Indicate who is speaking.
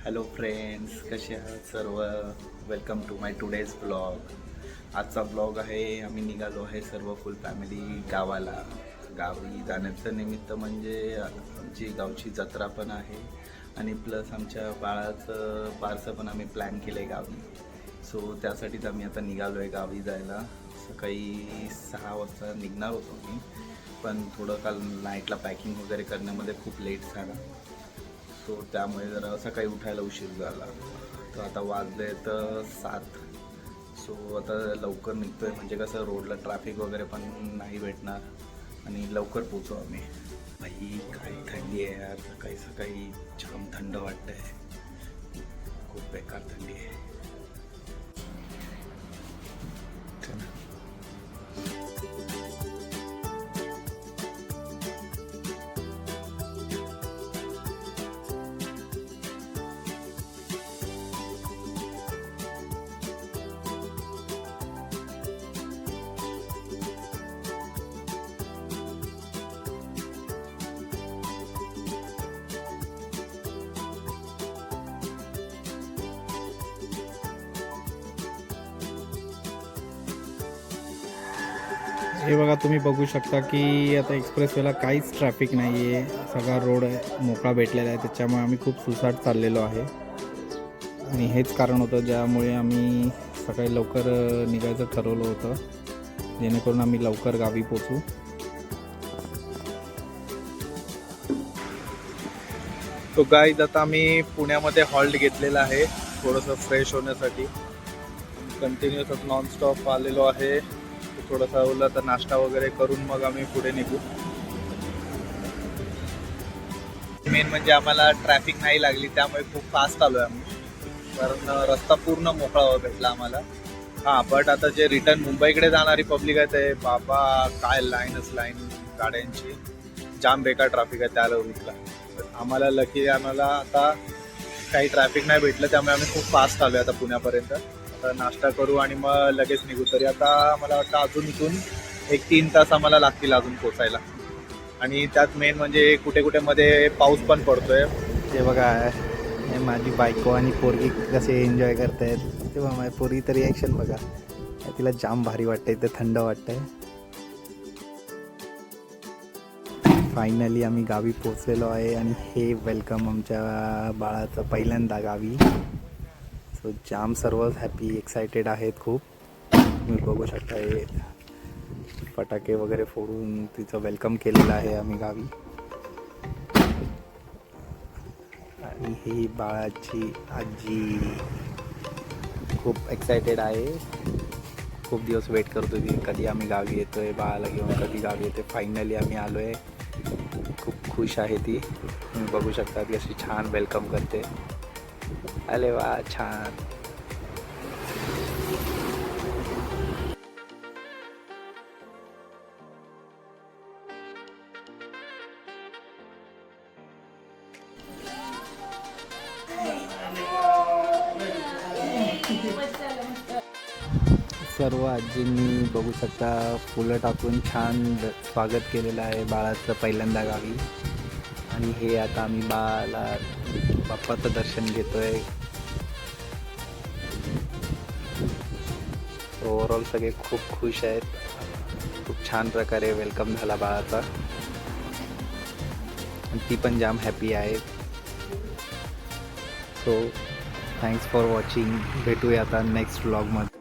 Speaker 1: Hello friends, कसे आहात सर्व. Welcome to my today's blog. आजचा ब्लॉग आहे, आम्ही निघालो आहे सर्व फुल फॅमिली गावी जाण्याचं निमित्त म्हणजे आमची गावची जत्रा पण आहे आणि प्लस आमच्या बाळाचं बारसं पण आम्ही प्लॅन केलं आहे गावी. सो त्यासाठीच आम्ही आता निघालो आहे गावी जायला. सकाळी 6 वाजता निघणार होतो मी, पण थोडं काल नाईटला पॅकिंग वगैरे करण्यामध्ये खूप लेट झाला. सो त्यामुळे जरा सकाळी उठायला उशीर झाला. तर आता वाजले तर 7. सो आता लवकर निघतोय म्हणजे कसं रोडला ट्रॅफिक वगैरे पण नाही भेटणार आणि लवकर पोचू आम्ही. भाई काय थंडी आहे यार, सकाळी सकाळी जाम थंड वाटतंय, खूप बेकार थंडी आहे.
Speaker 2: हे बघा, तुम्ही बघू शकता की आता एक्सप्रेसवेला काहीच ट्रॅफिक नाही आहे. सगळा रोड मोकळा भेटलेला आहे, त्याच्यामुळे आम्ही खूप सुसाट चाललेलो आहे. आणि हेच कारण होतं ज्यामुळे आम्ही सकाळी लवकर निघायचं ठरवलं होतं, जेणेकरून आम्ही लवकर गावी पोचू.
Speaker 1: तो गाईज आता आम्ही पुण्यामध्ये हॉल्ट घेतलेला आहे थोडंसं फ्रेश होण्यासाठी. कंटिन्युअस नॉनस्टॉप आलेलो आहे. थोडासा ओला तर नाश्ता वगैरे करून मग आम्ही पुढे निघू. मेन म्हणजे आम्हाला ट्रॅफिक नाही लागली, त्यामुळे खूप फास्ट आलो आहे आम्ही, कारण रस्ता पूर्ण मोकळा भेटला आम्हाला. हां, बट आता जे रिटर्न मुंबईकडे जाणारी पब्लिक आहे ते बाबा काय लाईनच लाईन गाड्यांची, जाम बेकार ट्रॅफिक आहे त्या रोडला. आम्हाला लकी आम्हाला आता काही ट्रॅफिक नाही भेटलं, त्यामुळे आम्ही खूप फास्ट आलो आहे आता पुण्यापर्यंत. आता नाश्ता करू आणि मग लगेच निघू. तरी आता मला वाटतं अजून इथून 1-3 तास आम्हाला लागतील अजून पोचायला. आणि त्यात मेन म्हणजे कुठे कुठे मध्ये पाऊस पण पडतोय.
Speaker 2: ते बघा, हे माझी बायको आणि पोरगी कसे एन्जॉय करतायत. तेव्हा माझ्या पोरगीचं रिॲक्शन बघा, तिला जाम भारी वाटतंय, ते थंड वाटतंय. फायनली आम्ही गावी पोचलेलो आहे आणि हे वेलकम आमच्या बाळाचं पहिल्यांदा गावी. सो जाम सर्वच हॅपी एक्सायटेड आहेत खूप. तुम्ही बघू शकता, हे फटाके वगैरे फोडून तिचं वेलकम केलेलं आहे आम्ही गावी. आणि ही बाळाची आजी खूप एक्सायटेड आहे. खूप दिवस वेट करतो ती, कधी आम्ही गावी येतोय, बाळाला घेऊन कधी गावी येतोय. फायनली आम्ही आलो आहे. खूप खुश आहे ती. तुम्ही बघू शकता की अशी छान वेलकम करते. अरे वा, छान. सर्व आजींनी बघू शकता फुलं टाकून छान स्वागत केलेलं आहे बाळाचं पहिल्यांदा गावी. आणि हे आता आम्ही बाप्पाचं दर्शन घेतोय. ओव्हरऑल सगळे खूप खुश आहेत. खूप छान प्रकारे वेलकम झाला बाळाचा आणि ती पण जाम हॅपी आहे. So thanks for watching. भेटूया आता नेक्स्ट व्लॉगमध्ये.